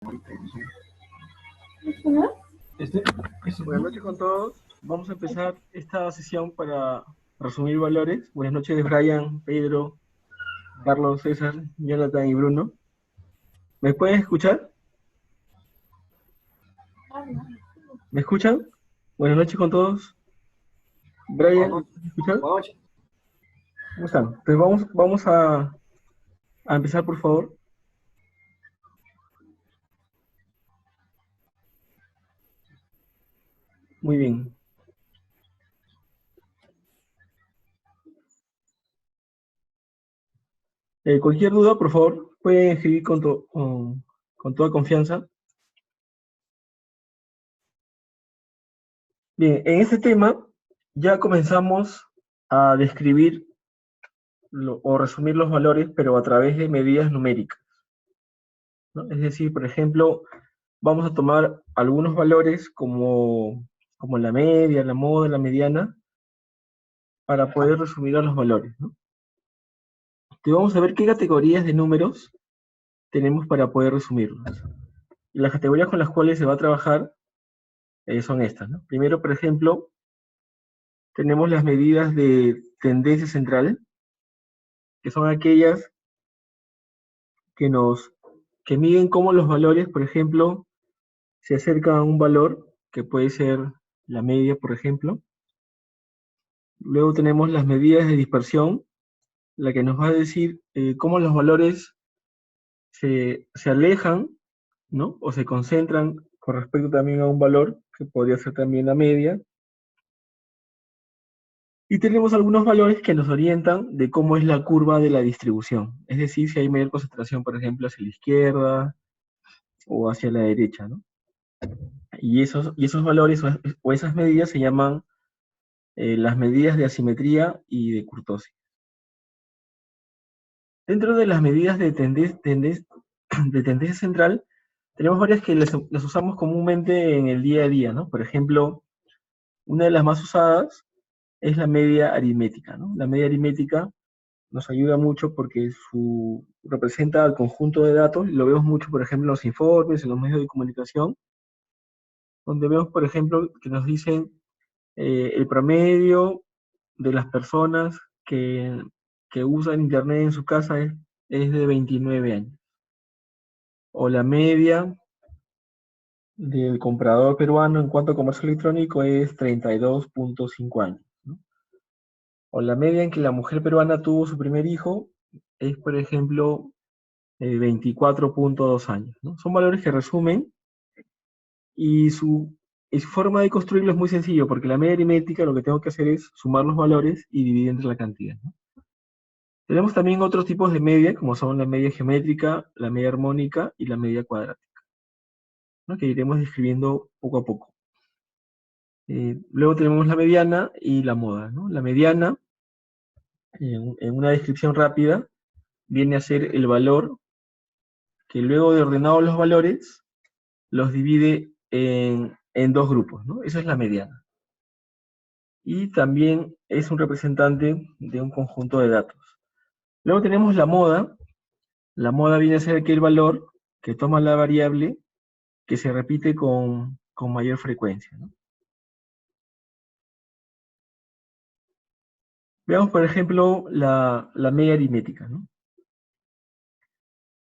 Buenas noches con todos. Vamos a empezar esta sesión para resumir valores. Buenas noches, Brian, Pedro, Carlos, César, Jonathan y Bruno. ¿Me pueden escuchar? ¿Me escuchan? Buenas noches con todos. Brian, ¿me puedes escuchar? ¿Cómo están? Entonces vamos a empezar, por favor. Muy bien. Cualquier duda, por favor, pueden escribir con toda confianza. Bien, en este tema ya comenzamos a describir o resumir los valores, pero a través de medidas numéricas, ¿no? Es decir, por ejemplo, vamos a tomar algunos valores como la media, la moda, la mediana, para poder resumir a los valores, ¿no? Entonces vamos a ver qué categorías de números tenemos para poder resumirlos. Y las categorías con las cuales se va a trabajar son estas, ¿no? Primero, por ejemplo, tenemos las medidas de tendencia central, que son aquellas que miden cómo los valores, por ejemplo, se acercan a un valor, que puede ser la media, por ejemplo. Luego tenemos las medidas de dispersión, la que nos va a decir cómo los valores se alejan, ¿no? O se concentran con respecto también a un valor, que podría ser también la media. Y tenemos algunos valores que nos orientan de cómo es la curva de la distribución. Es decir, si hay mayor concentración, por ejemplo, hacia la izquierda o hacia la derecha, ¿no? Y esos valores o esas medidas se llaman las medidas de asimetría y de kurtosis. Dentro de las medidas de tendencia central, tenemos varias que las usamos comúnmente en el día a día, ¿no? Por ejemplo, una de las más usadas es la media aritmética, ¿no? La media aritmética nos ayuda mucho porque representa al conjunto de datos, y lo vemos mucho, por ejemplo, en los informes, en los medios de comunicación, donde vemos, por ejemplo, que nos dicen el promedio de las personas que usan Internet en su casa es de 29 años. O la media del comprador peruano en cuanto a comercio electrónico es 32.5 años, ¿no? O la media en que la mujer peruana tuvo su primer hijo es, por ejemplo, 24.2 años, ¿no? Son valores que resumen y su forma de construirlo es muy sencillo, porque la media aritmética lo que tengo que hacer es sumar los valores y dividir entre la cantidad, ¿no? Tenemos también otros tipos de media, como son la media geométrica, la media armónica y la media cuadrática, ¿no? Que iremos describiendo poco a poco. Luego tenemos la mediana y la moda, ¿no? La mediana, en una descripción rápida, viene a ser el valor que luego de ordenados los valores, los divide en dos grupos, ¿no? Esa es la mediana. Y también es un representante de un conjunto de datos. Luego tenemos la moda. La moda viene a ser aquel valor que toma la variable que se repite con mayor frecuencia, ¿no? Veamos, por ejemplo, la media aritmética, ¿no?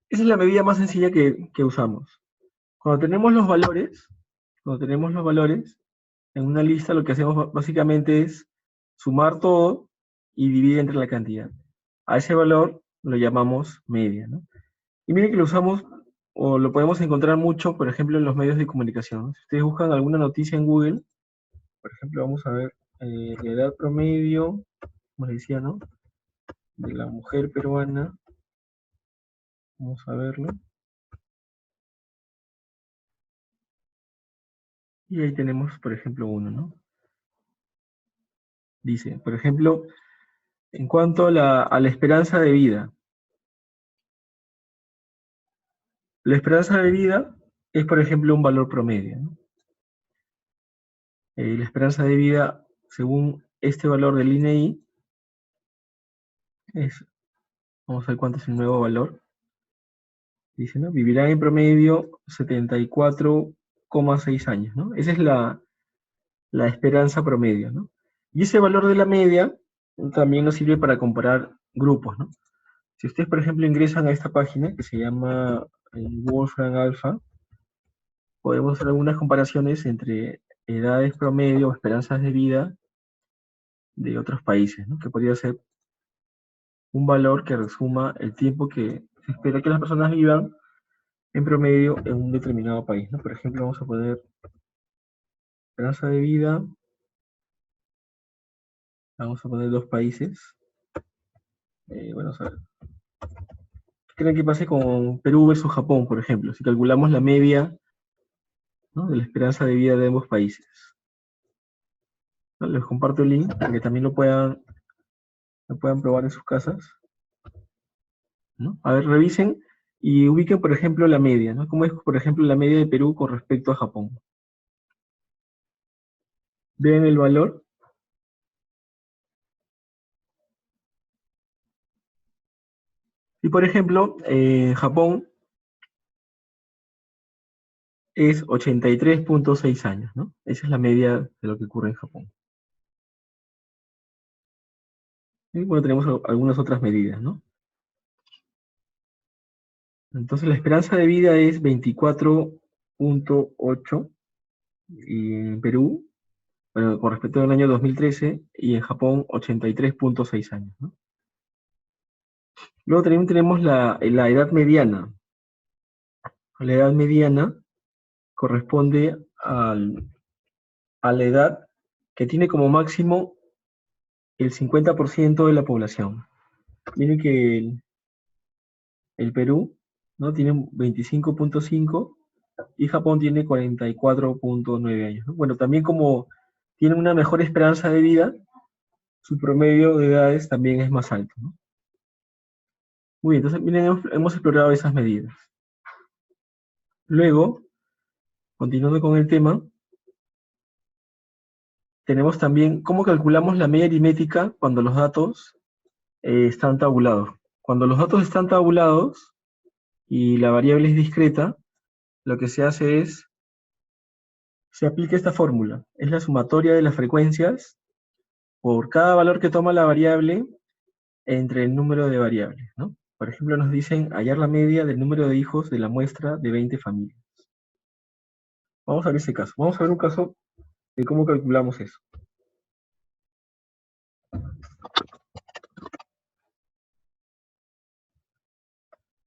Esa es la medida más sencilla que usamos. Cuando tenemos los valores, en una lista lo que hacemos básicamente es sumar todo y dividir entre la cantidad. A ese valor lo llamamos media, ¿no? Y miren que lo usamos o lo podemos encontrar mucho, por ejemplo, en los medios de comunicación. Si ustedes buscan alguna noticia en Google, por ejemplo, vamos a ver la edad promedio, como les decía, ¿no? De la mujer peruana. Vamos a verlo. Y ahí tenemos, por ejemplo, uno, ¿no? Dice, por ejemplo, en cuanto a la esperanza de vida. La esperanza de vida es, por ejemplo, un valor promedio, ¿no? La esperanza de vida, según este valor del INEI, es, vamos a ver cuánto es el nuevo valor. Dice, ¿no? Vivirán en promedio 74,6 años, ¿no? Esa es la esperanza promedio, ¿no? Y ese valor de la media también nos sirve para comparar grupos, ¿no? Si ustedes, por ejemplo, ingresan a esta página que se llama Wolfram Alpha, podemos hacer algunas comparaciones entre edades promedio o esperanzas de vida de otros países, ¿no? Que podría ser un valor que resuma el tiempo que se espera que las personas vivan en promedio en un determinado país, ¿no? Por ejemplo, vamos a poner esperanza de vida, vamos a poner dos países. Bueno, a ver, ¿qué creen que pase con Perú versus Japón, por ejemplo? Si calculamos la media, ¿no?, de la esperanza de vida de ambos países, ¿no? Les comparto el link para que también lo puedan probar en sus casas, ¿no? A ver, revisen y ubiquen, por ejemplo, la media, ¿no? ¿Cómo es, por ejemplo, la media de Perú con respecto a Japón? ¿Ven el valor? Y, por ejemplo, Japón es 83,6 años, ¿no? Esa es la media de lo que ocurre en Japón. Y bueno, tenemos algunas otras medidas, ¿no? Entonces la esperanza de vida es 24,8 y en Perú, bueno, con respecto al año 2013, y en Japón 83,6 años, ¿no? Luego también tenemos la edad mediana. La edad mediana corresponde a la edad que tiene como máximo el 50% de la población. Miren que el Perú, ¿no?, tiene 25,5 y Japón tiene 44,9 años, ¿no? Bueno, también como tienen una mejor esperanza de vida, su promedio de edades también es más alto, ¿no? Muy bien, entonces miren, hemos explorado esas medidas. Luego, continuando con el tema, tenemos también cómo calculamos la media aritmética cuando los datos están tabulados. Cuando los datos están tabulados y la variable es discreta, lo que se hace es, se aplica esta fórmula. Es la sumatoria de las frecuencias por cada valor que toma la variable entre el número de variables, ¿no? Por ejemplo, nos dicen hallar la media del número de hijos de la muestra de 20 familias. Vamos a ver ese caso. Vamos a ver un caso de cómo calculamos eso.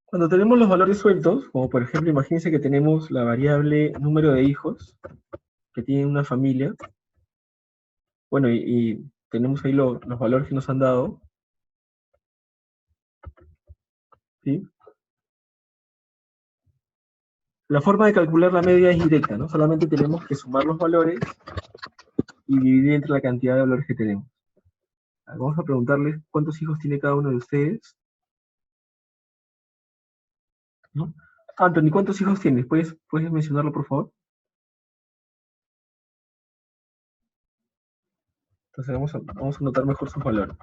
Cuando tenemos los valores sueltos, como por ejemplo, imagínense que tenemos la variable número de hijos que tiene una familia, bueno, y tenemos ahí los valores que nos han dado, ¿sí? La forma de calcular la media es directa, ¿no? Solamente tenemos que sumar los valores y dividir entre la cantidad de valores que tenemos. Vamos a preguntarles cuántos hijos tiene cada uno de ustedes, ¿no? Anthony, ¿cuántos hijos tienes? ¿Puedes mencionarlo, por favor? Entonces vamos a notar mejor sus valores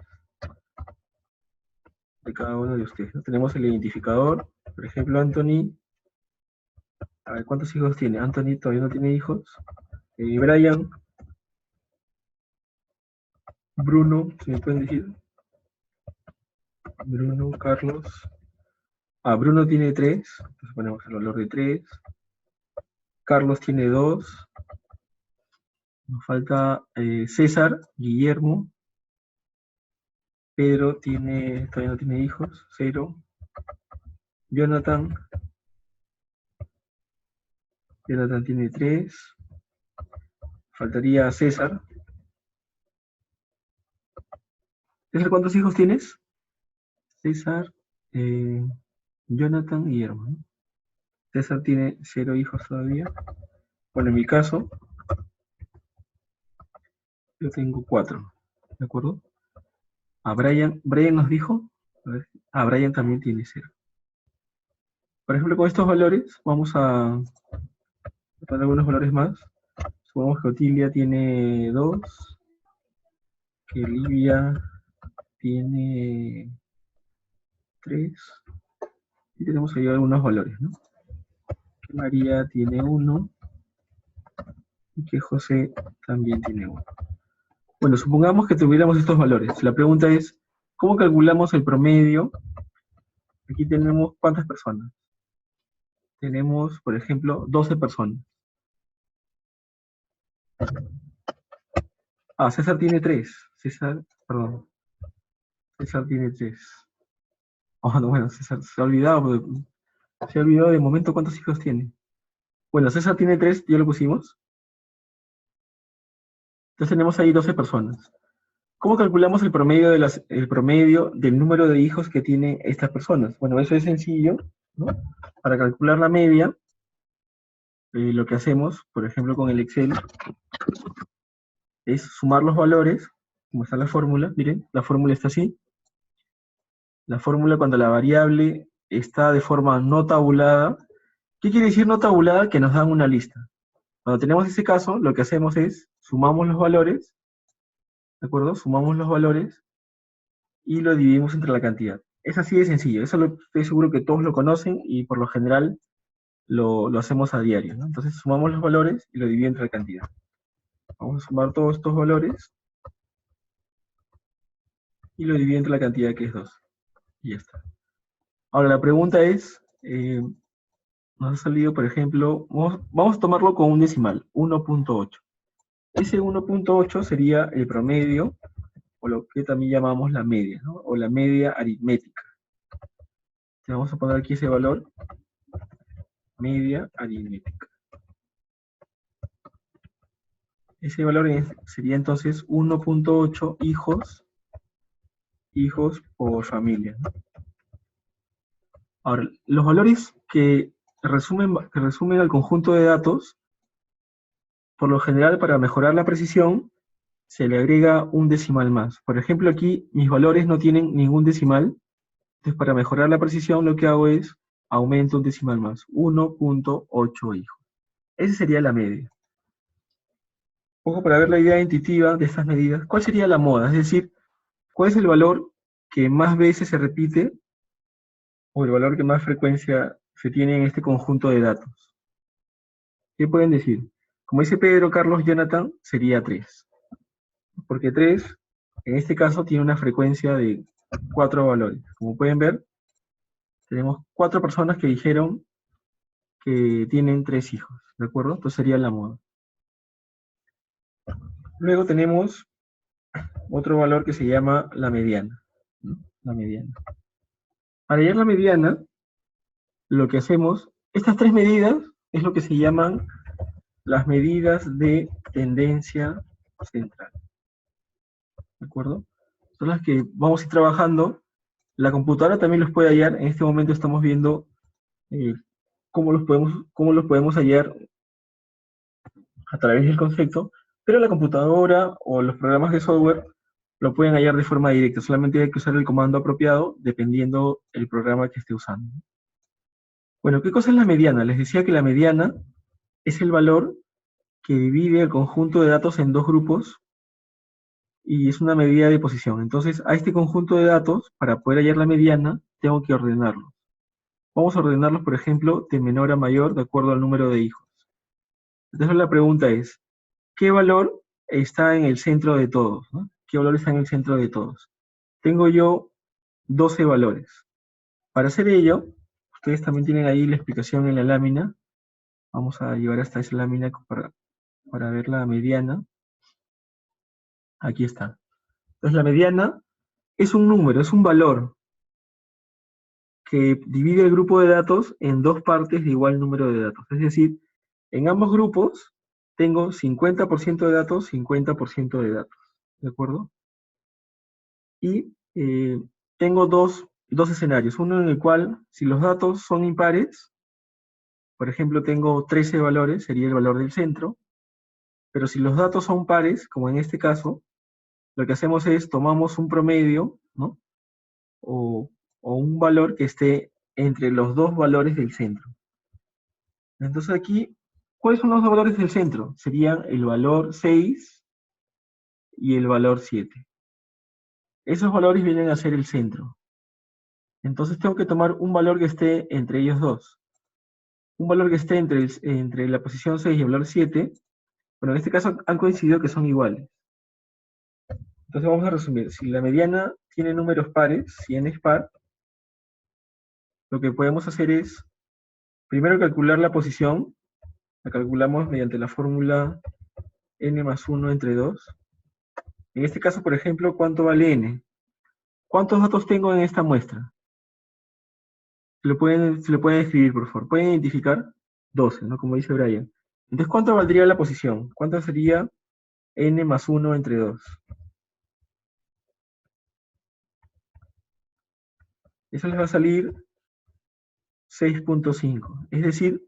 de cada uno de ustedes, ¿no? Tenemos el identificador, por ejemplo, Anthony. A ver, ¿cuántos hijos tiene? Anthony todavía no tiene hijos. Brian, Bruno, si me pueden decir. Bruno, Carlos. Bruno tiene 3, entonces ponemos el valor de 3. Carlos tiene 2. Nos falta César, Guillermo. Pedro todavía no tiene hijos, 0. Jonathan tiene 3. Faltaría César. César, ¿cuántos hijos tienes? César, Jonathan, Guillermo, ¿no? César tiene 0 hijos todavía. Bueno, en mi caso, yo tengo 4, ¿de acuerdo? Brian nos dijo, a ver, Brian también tiene 0. Por ejemplo, con estos valores, vamos a poner algunos valores más. Supongamos que Otilia tiene 2, que Livia tiene 3, Y tenemos ahí algunos valores, ¿no? Que María tiene 1 y que José también tiene 1. Bueno, supongamos que tuviéramos estos valores. La pregunta es, ¿cómo calculamos el promedio? Aquí tenemos ¿cuántas personas? Tenemos, por ejemplo, 12 personas. Ah, César tiene 3. César, perdón. César tiene 3. Oh, no, bueno, César se ha olvidado de momento cuántos hijos tiene. Bueno, César tiene 3, ya lo pusimos. Entonces tenemos ahí 12 personas. ¿Cómo calculamos el promedio del número de hijos que tienen estas personas? Bueno, eso es sencillo, ¿no? Para calcular la media, lo que hacemos, por ejemplo, con el Excel, es sumar los valores, como está la fórmula, miren, la fórmula está así. La fórmula cuando la variable está de forma no tabulada. ¿Qué quiere decir no tabulada? Que nos dan una lista. Cuando tenemos ese caso, lo que hacemos es sumamos los valores, ¿de acuerdo? Sumamos los valores y lo dividimos entre la cantidad. Es así de sencillo, estoy seguro que todos lo conocen y por lo general lo hacemos a diario, ¿no? Entonces sumamos los valores y lo dividimos entre la cantidad. Vamos a sumar todos estos valores y lo dividimos entre la cantidad que es 2. Y ya está. Ahora la pregunta es, nos ha salido, por ejemplo, vamos a tomarlo con un decimal, 1.8. Ese 1.8 sería el promedio, o lo que también llamamos la media, ¿no? O la media aritmética. Entonces vamos a poner aquí ese valor, media aritmética. Ese valor sería entonces 1.8 hijos por familia, ¿no? Ahora, los valores que resumen al conjunto de datos, por lo general, para mejorar la precisión, se le agrega un decimal más. Por ejemplo, aquí mis valores no tienen ningún decimal, entonces para mejorar la precisión lo que hago es aumento un decimal más, 1.8 hijos. Esa sería la media. Ojo, para ver la idea intuitiva de estas medidas, ¿cuál sería la moda? Es decir, ¿cuál es el valor que más veces se repite o el valor que más frecuencia se tiene en este conjunto de datos? ¿Qué pueden decir? Como dice Pedro, Carlos, Jonathan, sería 3. Porque 3, en este caso, tiene una frecuencia de 4 valores. Como pueden ver, tenemos 4 personas que dijeron que tienen 3 hijos, ¿de acuerdo? Entonces sería la moda. Luego tenemos otro valor que se llama la mediana, ¿no? La mediana. Para hallar la mediana, lo que hacemos, estas 3 medidas es lo que se llaman las medidas de tendencia central, ¿de acuerdo? Son las que vamos a ir trabajando. La computadora también los puede hallar. En este momento estamos viendo cómo los podemos hallar a través del concepto, pero la computadora o los programas de software lo pueden hallar de forma directa. Solamente hay que usar el comando apropiado dependiendo el programa que esté usando. Bueno, ¿qué cosa es la mediana? Les decía que la mediana es el valor que divide el conjunto de datos en dos grupos y es una medida de posición. Entonces, a este conjunto de datos, para poder hallar la mediana, tengo que ordenarlos. Vamos a ordenarlos, por ejemplo, de menor a mayor, de acuerdo al número de hijos. Entonces, la pregunta es, ¿qué valor está en el centro de todos, ¿no? ¿Qué valor está en el centro de todos? Tengo yo 12 valores. Para hacer ello, ustedes también tienen ahí la explicación en la lámina. Vamos a llevar hasta esa lámina para ver la mediana. Aquí está. Entonces, la mediana es un número, es un valor que divide el grupo de datos en dos partes de igual número de datos. Es decir, en ambos grupos tengo 50% de datos, 50% de datos. ¿De acuerdo? Y tengo dos escenarios. Uno en el cual, si los datos son impares, por ejemplo, tengo 13 valores, sería el valor del centro, pero si los datos son pares, como en este caso, lo que hacemos es tomamos un promedio, ¿no? O un valor que esté entre los dos valores del centro. Entonces aquí, ¿cuáles son los dos valores del centro? Serían el valor 6 y el valor 7. Esos valores vienen a ser el centro. Entonces tengo que tomar un valor que esté entre ellos dos. Un valor que esté entre la posición 6 y el valor 7. Bueno, en este caso han coincidido que son iguales. Entonces vamos a resumir. Si la mediana tiene números pares, si n es par, lo que podemos hacer es, primero calcular la posición. La calculamos mediante la fórmula n más 1 entre 2. En este caso, por ejemplo, ¿cuánto vale n? ¿Cuántos datos tengo en esta muestra? Se lo pueden escribir, por favor. ¿Pueden identificar? 12, ¿no? Como dice Brian. Entonces, ¿cuánto valdría la posición? ¿Cuánto sería n más 1 entre 2? Eso les va a salir 6.5. Es decir,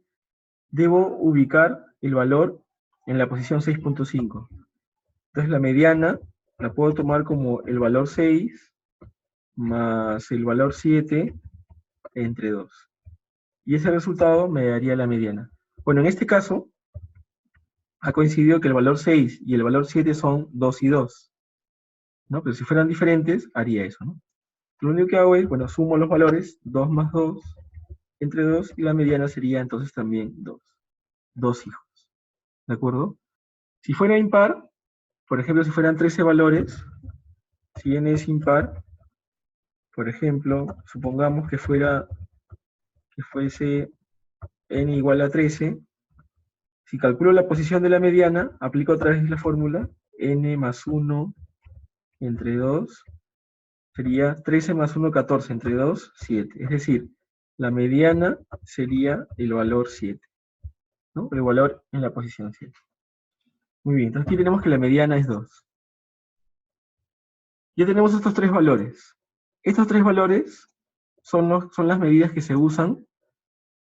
debo ubicar el valor en la posición 6.5. Entonces, la mediana la puedo tomar como el valor 6 más el valor 7 entre 2. Y ese resultado me daría la mediana. Bueno, en este caso, ha coincidido que el valor 6 y el valor 7 son 2 y 2, ¿no? Pero si fueran diferentes, haría eso, ¿no? Lo único que hago es, bueno, sumo los valores, 2 más 2 entre 2, y la mediana sería entonces también 2. 2 hijos, ¿de acuerdo? Si fuera impar, por ejemplo, si fueran 13 valores, si n es impar, por ejemplo, supongamos que fuese n igual a 13, si calculo la posición de la mediana, aplico otra vez la fórmula, n más 1 entre 2, sería 13 más 1, 14, entre 2, 7. Es decir, la mediana sería el valor 7, ¿no? El valor en la posición 7. Muy bien, entonces aquí tenemos que la mediana es 2. Ya tenemos estos tres valores. Estos tres valores son las medidas que se usan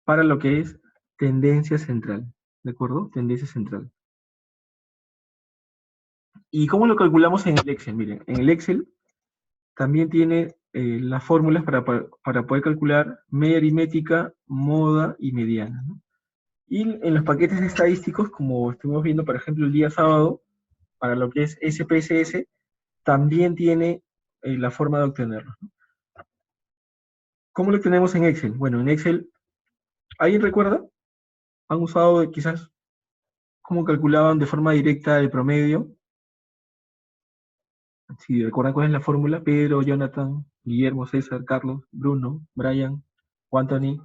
para lo que es tendencia central, ¿de acuerdo? Tendencia central. ¿Y cómo lo calculamos en el Excel? Miren, en el Excel también tiene las fórmulas para poder calcular media aritmética, moda y mediana, ¿no? Y en los paquetes estadísticos, como estuvimos viendo, por ejemplo, el día sábado, para lo que es SPSS, también tiene la forma de obtenerlo, ¿no? ¿Cómo lo tenemos en Excel? Bueno, en Excel, ¿alguien recuerda? ¿Han usado quizás cómo calculaban de forma directa el promedio? Si recuerdan cuál es la fórmula, Pedro, Jonathan, Guillermo, César, Carlos, Bruno, Brian, o Anthony.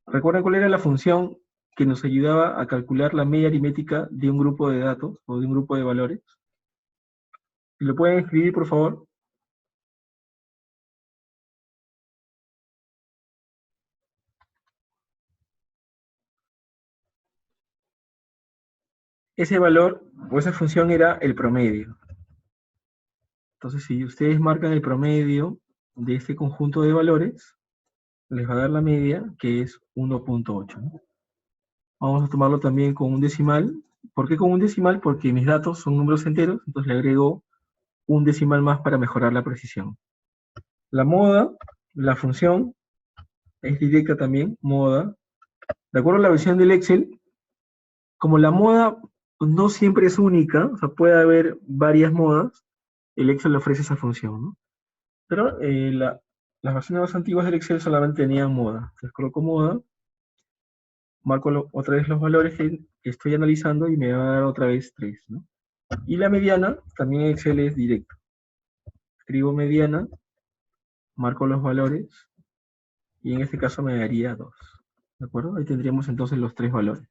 ¿Recuerdan cuál era la función que nos ayudaba a calcular la media aritmética de un grupo de datos o de un grupo de valores? Si lo pueden escribir, por favor. Ese valor o esa función era el promedio. Entonces, si ustedes marcan el promedio de este conjunto de valores, les va a dar la media, que es 1.8, ¿no? Vamos a tomarlo también con un decimal. ¿Por qué con un decimal? Porque mis datos son números enteros, entonces le agrego un decimal más para mejorar la precisión. La moda, la función, es directa también, moda. De acuerdo a la versión del Excel, como la moda no siempre es única, o sea, puede haber varias modas, el Excel le ofrece esa función, ¿no? Pero las versiones más antiguas del Excel solamente tenían moda. Entonces coloco moda, marco otra vez los valores que estoy analizando y me va a dar otra vez 3, ¿no? Y la mediana, también en Excel es directo. Escribo mediana, marco los valores, y en este caso me daría 2. ¿De acuerdo? Ahí tendríamos entonces los tres valores.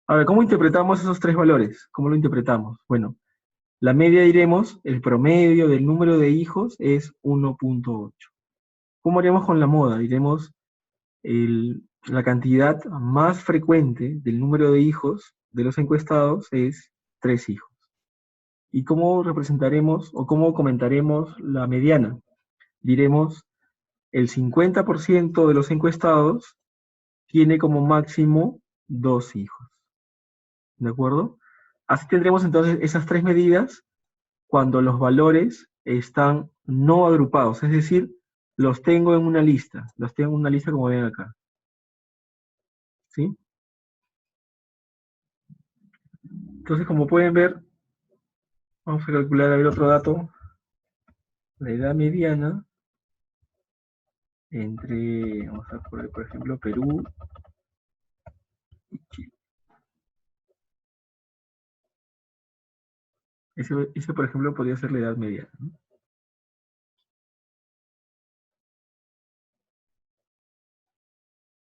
Ahora, ¿cómo interpretamos esos tres valores? ¿Cómo lo interpretamos? Bueno, la media diremos, el promedio del número de hijos es 1.8. ¿Cómo haríamos con la moda? Diremos, la cantidad más frecuente del número de hijos de los encuestados es 3 hijos. ¿Y cómo representaremos o cómo comentaremos la mediana? Diremos, el 50% de los encuestados tiene como máximo 2 hijos. ¿De acuerdo? Así tendremos entonces esas tres medidas cuando los valores están no agrupados, es decir, los tengo en una lista, como ven acá. ¿Sí? Entonces, como pueden ver, vamos a calcular a ver otro dato, la edad mediana entre, vamos a poner, por ejemplo, Perú y Chile. Ese, por ejemplo, podría ser la edad media, ¿no?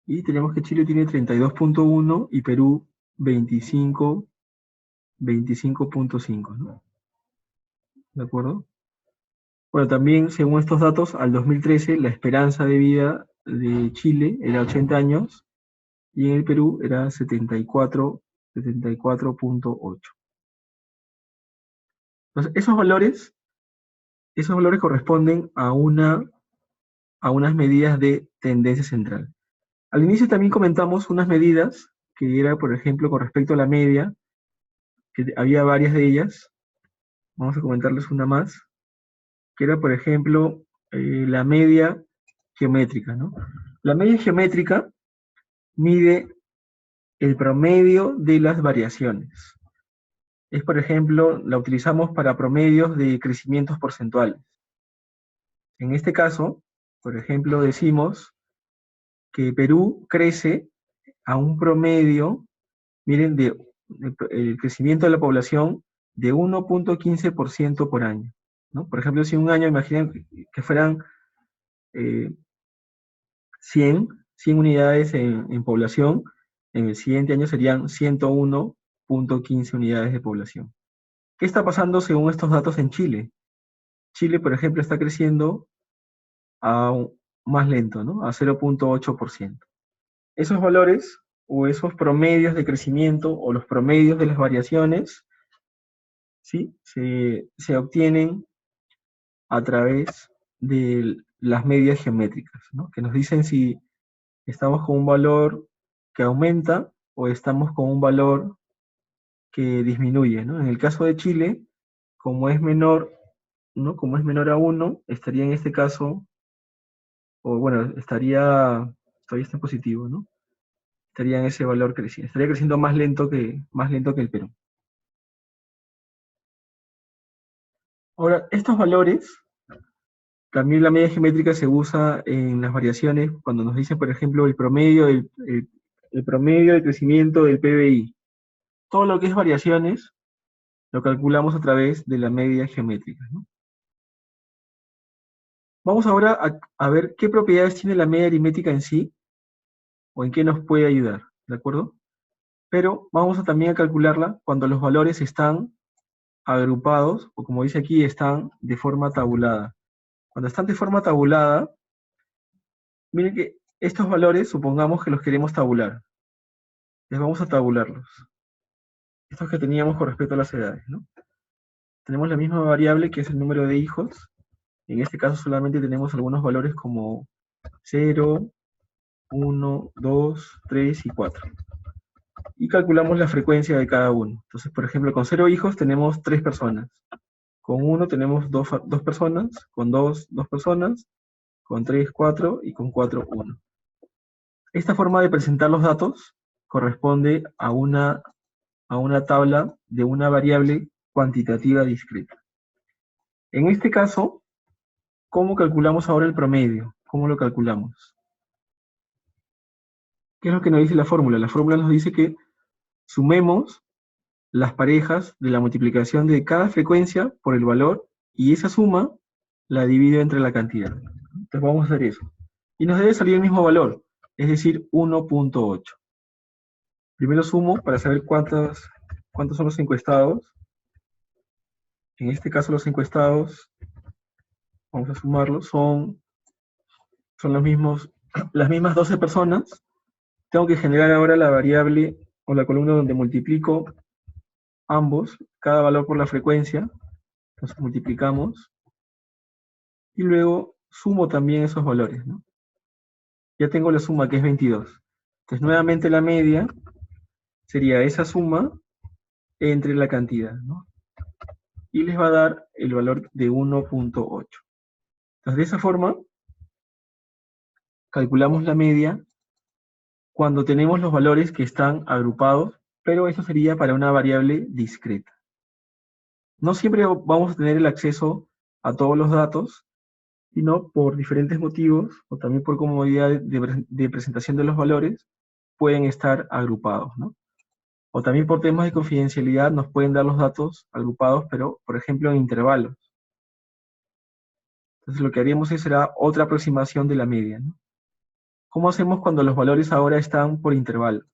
Y tenemos que Chile tiene 32.1 y Perú 25.5, ¿no? ¿De acuerdo? Bueno, también según estos datos, al 2013 la esperanza de vida de Chile era 80 años y en el Perú era 74.8. Entonces, esos valores corresponden a unas medidas de tendencia central. Al inicio también comentamos unas medidas que era, por ejemplo, con respecto a la media, que había varias de ellas. Vamos a comentarles una más, que era, por ejemplo, la media geométrica, ¿no? La media geométrica mide el promedio de las variaciones. Es, por ejemplo, la utilizamos para promedios de crecimientos porcentuales. En este caso, por ejemplo, decimos que Perú crece a un promedio, miren, el crecimiento de la población de 1.15% por año, ¿no? Por ejemplo, si un año, imaginen que fueran eh, 100 unidades en población, en el siguiente año serían 101.15 unidades de población. ¿Qué está pasando según estos datos en Chile? Chile, por ejemplo, está creciendo a más lento, ¿no? A 0.8%. Esos valores o esos promedios de crecimiento o los promedios de las variaciones, ¿sí? Se obtienen a través de las medias geométricas, ¿no? Que nos dicen si estamos con un valor que aumenta o estamos con un valor que disminuye, ¿no? En el caso de Chile, como es menor, ¿no? Como es menor a 1, estaría en este caso, o bueno, todavía está positivo, ¿no? Estaría en ese valor creciendo. Estaría creciendo más lento que el Perú. Ahora, estos valores, también la media geométrica se usa en las variaciones cuando nos dicen, por ejemplo, el promedio de crecimiento del PBI. Todo lo que es variaciones lo calculamos a través de la media geométrica, ¿no? Vamos ahora a ver qué propiedades tiene la media aritmética en sí o en qué nos puede ayudar, ¿de acuerdo? Pero vamos también a calcularla cuando los valores están agrupados, o como dice aquí, están de forma tabulada. Cuando están de forma tabulada, miren que estos valores, supongamos que los queremos tabular. Les vamos a tabularlos. Estos que teníamos con respecto a las edades, ¿no? Tenemos la misma variable que es el número de hijos. En este caso solamente tenemos algunos valores como 0, 1, 2, 3 y 4. Y calculamos la frecuencia de cada uno. Entonces, por ejemplo, con 0 hijos tenemos 3 personas. Con 1 tenemos 2 personas. Con 2, 2 personas. Con 3, 4 y con 4, 1. Esta forma de presentar los datos corresponde a una tabla de una variable cuantitativa discreta. En este caso, ¿cómo calculamos ahora el promedio? ¿Cómo lo calculamos? ¿Qué es lo que nos dice la fórmula? La fórmula nos dice que sumemos las parejas de la multiplicación de cada frecuencia por el valor y esa suma la divido entre la cantidad. Entonces vamos a hacer eso. Y nos debe salir el mismo valor, es decir, 1.8. Primero sumo para saber cuántos son los encuestados. En este caso los encuestados, vamos a sumarlos, son las mismas 12 personas. Tengo que generar ahora la variable o la columna donde multiplico ambos, cada valor por la frecuencia. Entonces multiplicamos y luego sumo también esos valores, ¿no? Ya tengo la suma que es 22. Entonces nuevamente la media sería esa suma entre la cantidad, ¿no? Y les va a dar el valor de 1.8. Entonces de esa forma calculamos la media cuando tenemos los valores que están agrupados, pero eso sería para una variable discreta. No siempre vamos a tener el acceso a todos los datos, sino por diferentes motivos, o también por comodidad de presentación de los valores, pueden estar agrupados, ¿no? O también por temas de confidencialidad nos pueden dar los datos agrupados, pero, por ejemplo, en intervalos. Entonces lo que haríamos será otra aproximación de la media, ¿no? ¿Cómo hacemos cuando los valores ahora están por intervalos?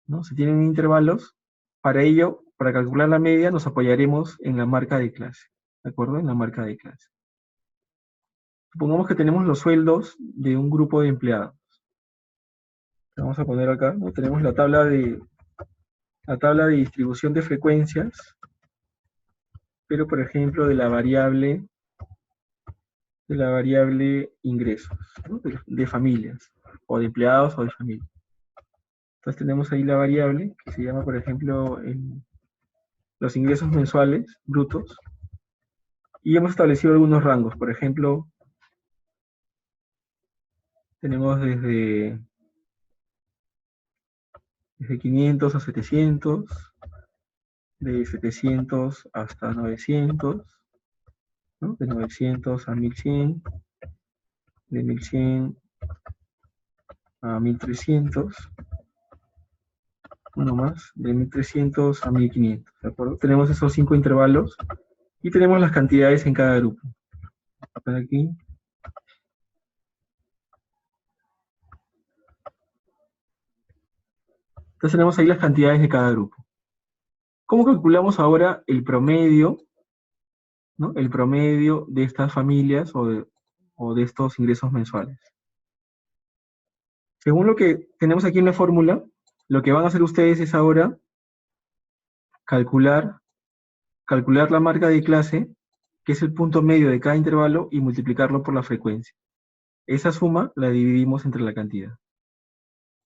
¿No? Si tienen intervalos, para ello, para calcular la media, nos apoyaremos en la marca de clase, ¿de acuerdo? En la marca de clase. Supongamos que tenemos los sueldos de un grupo de empleados. Vamos a poner acá, ¿no? Tenemos la tabla de distribución de frecuencias, pero por ejemplo de la variable ingresos, ¿no? De familias, o de empleados o de familias. Entonces tenemos ahí la variable que se llama, por ejemplo, los ingresos mensuales brutos, y hemos establecido algunos rangos. Por ejemplo, tenemos desde 500 a 700, de 700 hasta 900, ¿no? De 900 a 1100, de 1100 a 1300, uno más, de 1300 a 1500, ¿de acuerdo? Tenemos esos 5 intervalos y tenemos las cantidades en cada grupo. Por aquí. Entonces tenemos ahí las cantidades de cada grupo. ¿Cómo calculamos ahora el promedio, ¿no? El promedio de estas familias o de estos ingresos mensuales? Según lo que tenemos aquí en la fórmula, lo que van a hacer ustedes es ahora calcular la marca de clase, que es el punto medio de cada intervalo, y multiplicarlo por la frecuencia. Esa suma la dividimos entre la cantidad.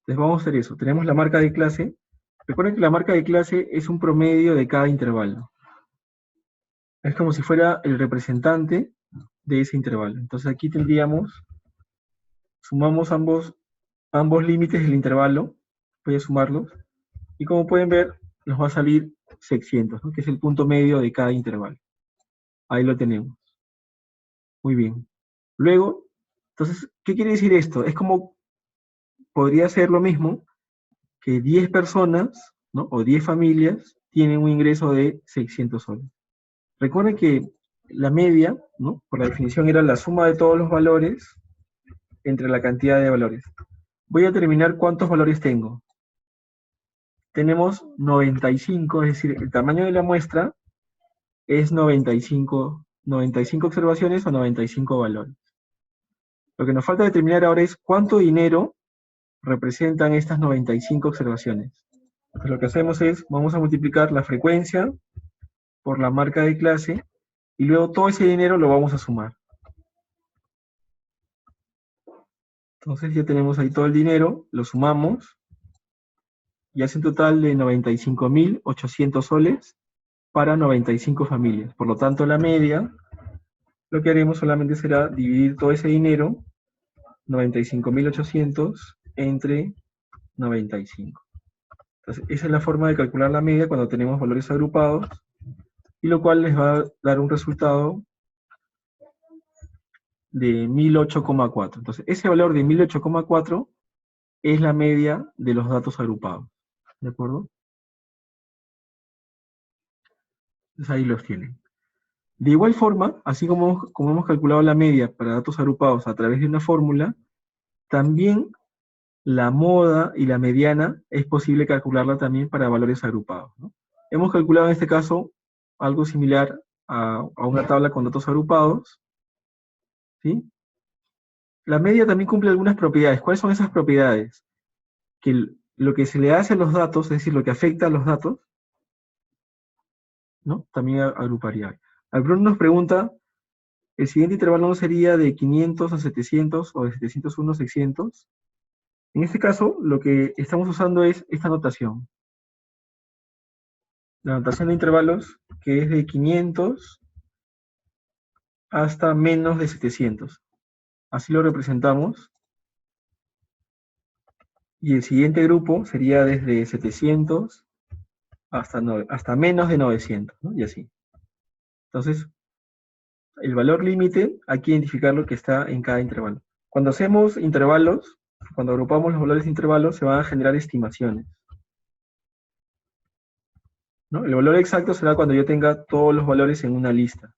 Entonces vamos a hacer eso. Tenemos la marca de clase. Recuerden que la marca de clase es un promedio de cada intervalo. Es como si fuera el representante de ese intervalo. Entonces aquí tendríamos, sumamos ambos límites del intervalo, voy a sumarlos, y como pueden ver, nos va a salir 600, ¿no? Que es el punto medio de cada intervalo. Ahí lo tenemos. Muy bien. Luego, entonces, ¿qué quiere decir esto? Es como, podría ser lo mismo que 10 personas, ¿no? O 10 familias tienen un ingreso de 600 soles. Recuerden que la media, ¿no? Por la definición era la suma de todos los valores entre la cantidad de valores. Voy a determinar cuántos valores tengo. Tenemos 95, es decir, el tamaño de la muestra es 95 observaciones o 95 valores. Lo que nos falta determinar ahora es cuánto dinero representan estas 95 observaciones. Entonces lo que hacemos es, vamos a multiplicar la frecuencia por la marca de clase, y luego todo ese dinero lo vamos a sumar. Entonces ya tenemos ahí todo el dinero, lo sumamos, y hace un total de 95.800 soles para 95 familias. Por lo tanto, la media, lo que haremos solamente será dividir todo ese dinero, 95.800, entre 95. Entonces, esa es la forma de calcular la media cuando tenemos valores agrupados, y lo cual les va a dar un resultado de 1008,4. Entonces, ese valor de 1008,4 es la media de los datos agrupados. ¿De acuerdo? Entonces ahí los tienen. De igual forma, así como hemos calculado la media para datos agrupados a través de una fórmula, también la moda y la mediana es posible calcularla también para valores agrupados, ¿no? Hemos calculado en este caso algo similar a una tabla con datos agrupados, ¿sí? La media también cumple algunas propiedades. ¿Cuáles son esas propiedades? Que lo que se le hace a los datos, es decir, lo que afecta a los datos, ¿no? También agruparía. Bruno nos pregunta, ¿el siguiente intervalo no sería de 500 a 700 o de 701 a 600? En este caso, lo que estamos usando es esta notación. La notación de intervalos, que es de 500 hasta menos de 700. Así lo representamos. Y el siguiente grupo sería desde 700 hasta menos de 900, ¿no? Y así. Entonces, el valor límite, hay que identificar lo que está en cada intervalo. Cuando hacemos intervalos, cuando agrupamos los valores de intervalos, se van a generar estimaciones, ¿no? El valor exacto será cuando yo tenga todos los valores en una lista.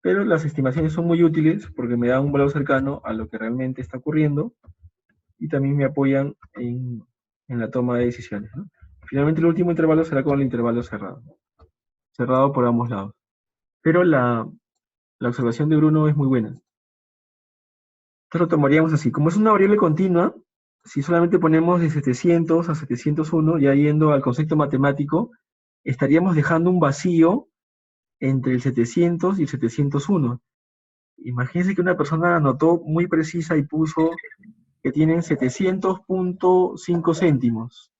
Pero las estimaciones son muy útiles porque me dan un valor cercano a lo que realmente está ocurriendo y también me apoyan en la toma de decisiones, ¿no? Finalmente el último intervalo será con el intervalo cerrado. Cerrado por ambos lados. Pero la observación de Bruno es muy buena. Entonces lo tomaríamos así. Como es una variable continua, si solamente ponemos de 700 a 701, ya yendo al concepto matemático, estaríamos dejando un vacío entre el 700 y el 701. Imagínense que una persona anotó muy precisa y puso que tienen 700.5 céntimos.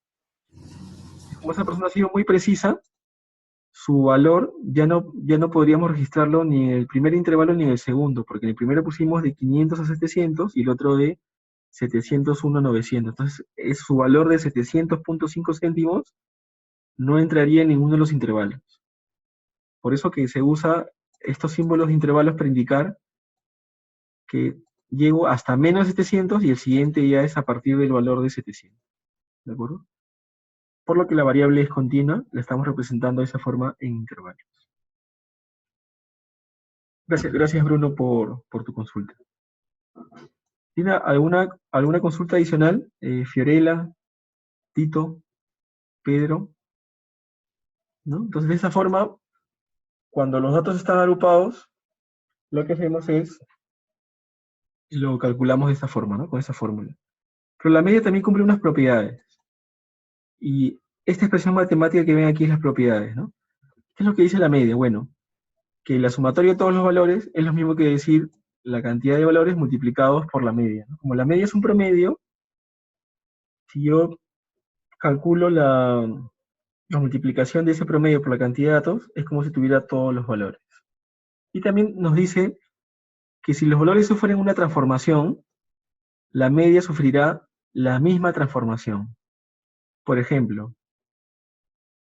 Como esa persona ha sido muy precisa, su valor ya no podríamos registrarlo ni en el primer intervalo ni en el segundo, porque en el primero pusimos de 500 a 700 y el otro de 701 a 900. Entonces, su valor de 700.5 céntimos no entraría en ninguno de los intervalos. Por eso que se usa estos símbolos de intervalos para indicar que llego hasta menos 700 y el siguiente ya es a partir del valor de 700. ¿De acuerdo? Por lo que la variable es continua, la estamos representando de esa forma en intervalos. Gracias Bruno por tu consulta. ¿Tiene alguna consulta adicional? Fiorella, Tito, Pedro, ¿no? Entonces, de esa forma, cuando los datos están agrupados, lo que hacemos es, lo calculamos de esa forma, ¿no? Con esa fórmula. Pero la media también cumple unas propiedades. Y esta expresión matemática que ven aquí es las propiedades, ¿no? ¿Qué es lo que dice la media? Bueno, que la sumatoria de todos los valores es lo mismo que decir la cantidad de valores multiplicados por la media, ¿no? Como la media es un promedio, si yo calculo la multiplicación de ese promedio por la cantidad de datos, es como si tuviera todos los valores. Y también nos dice que si los valores sufren una transformación, la media sufrirá la misma transformación. Por ejemplo,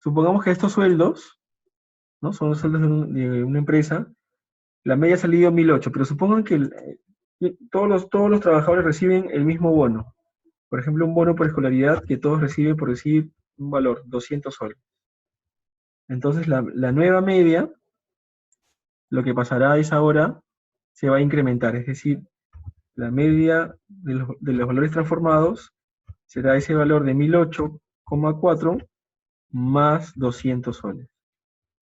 supongamos que estos sueldos, ¿no? Son los sueldos de una empresa, la media ha salido 1008, pero supongan que todos los trabajadores reciben el mismo bono. Por ejemplo, un bono por escolaridad que todos reciben por decir un valor, 200 soles. Entonces la nueva media, lo que pasará es ahora, se va a incrementar, es decir, la media de los valores transformados será ese valor de 1008,4 más 200 soles.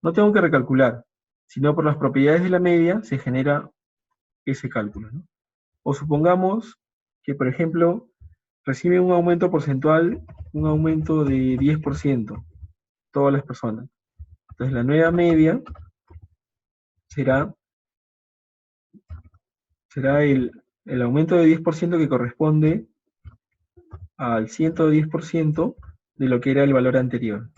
No tengo que recalcular, sino por las propiedades de la media se genera ese cálculo, ¿no? O supongamos que, por ejemplo, recibe un aumento porcentual, un aumento de 10%, todas las personas. Entonces la nueva media será el aumento de 10% que corresponde al 110% de lo que era el valor anterior.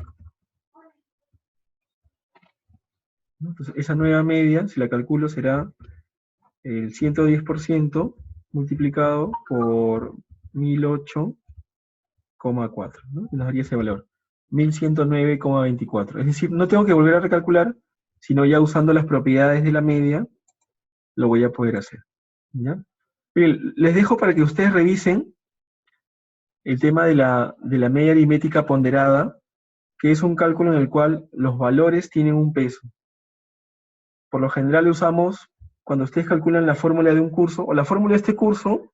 Entonces, esa nueva media, si la calculo, será el 110% multiplicado por 1008,4, ¿no? Y nos daría ese valor, 1109,24. Es decir, no tengo que volver a recalcular, sino ya usando las propiedades de la media, lo voy a poder hacer. ¿Ya? Bien, les dejo para que ustedes revisen el tema de la media aritmética ponderada, que es un cálculo en el cual los valores tienen un peso. Por lo general usamos, cuando ustedes calculan la fórmula de un curso, o la fórmula de este curso,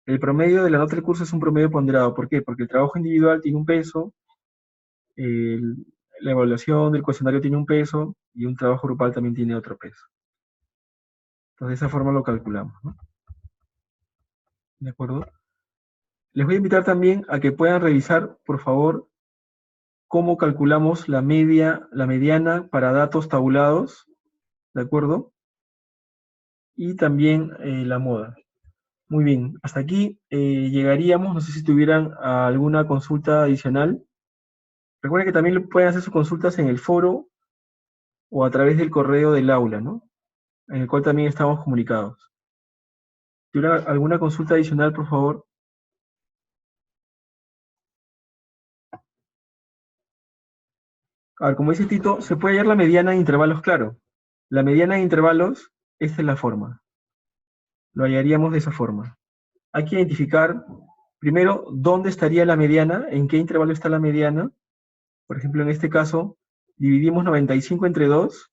el promedio de la nota del curso es un promedio ponderado. ¿Por qué? Porque el trabajo individual tiene un peso, la evaluación del cuestionario tiene un peso, y un trabajo grupal también tiene otro peso. Entonces, de esa forma lo calculamos, ¿no? ¿De acuerdo? Les voy a invitar también a que puedan revisar, por favor, cómo calculamos la mediana para datos tabulados, ¿de acuerdo? Y también la moda. Muy bien, hasta aquí llegaríamos. No sé si tuvieran alguna consulta adicional. Recuerden que también pueden hacer sus consultas en el foro o a través del correo del aula, ¿no? En el cual también estamos comunicados. Si tuviera alguna consulta adicional, por favor. A ver, como dice Tito, se puede hallar la mediana en intervalos, claro. La mediana en intervalos esta es la forma. Lo hallaríamos de esa forma. Hay que identificar, primero, dónde estaría la mediana, en qué intervalo está la mediana. Por ejemplo, en este caso, dividimos 95 entre 2,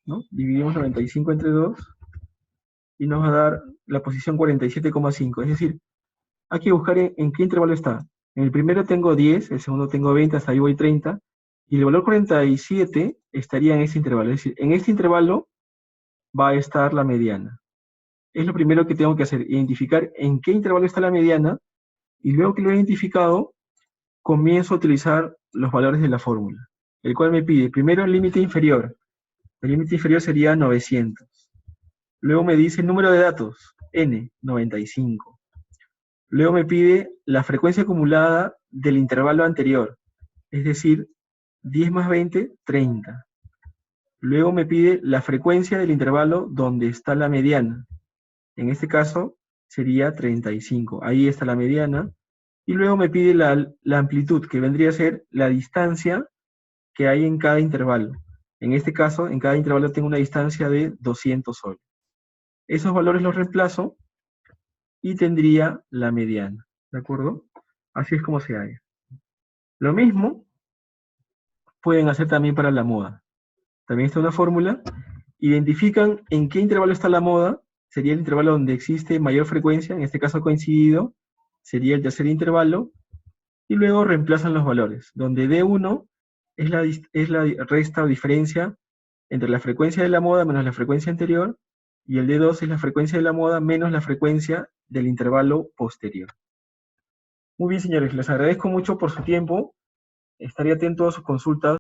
¿no? Dividimos 95 entre 2 y nos va a dar la posición 47,5. Es decir, hay que buscar en qué intervalo está. En el primero tengo 10, el segundo tengo 20, hasta ahí voy 30, y el valor 47 estaría en ese intervalo. Es decir, en este intervalo va a estar la mediana. Es lo primero que tengo que hacer, identificar en qué intervalo está la mediana, y luego que lo he identificado, comienzo a utilizar los valores de la fórmula, el cual me pide primero el límite inferior. El límite inferior sería 900. Luego me dice el número de datos, n, 95. Luego me pide la frecuencia acumulada del intervalo anterior, es decir, 10 más 20, 30. Luego me pide la frecuencia del intervalo donde está la mediana. En este caso sería 35. Ahí está la mediana. Y luego me pide la amplitud, que vendría a ser la distancia que hay en cada intervalo. En este caso, en cada intervalo tengo una distancia de 200 soles. Esos valores los reemplazo y tendría la mediana. ¿De acuerdo? Así es como se halla. Lo mismo pueden hacer también para la moda. También está una fórmula. Identifican en qué intervalo está la moda. Sería el intervalo donde existe mayor frecuencia, en este caso coincidido. Sería el tercer intervalo. Y luego reemplazan los valores, donde D1 es la resta o diferencia entre la frecuencia de la moda menos la frecuencia anterior, y el D2 es la frecuencia de la moda menos la frecuencia del intervalo posterior. Muy bien, señores, les agradezco mucho por su tiempo. Estaré atento a sus consultas.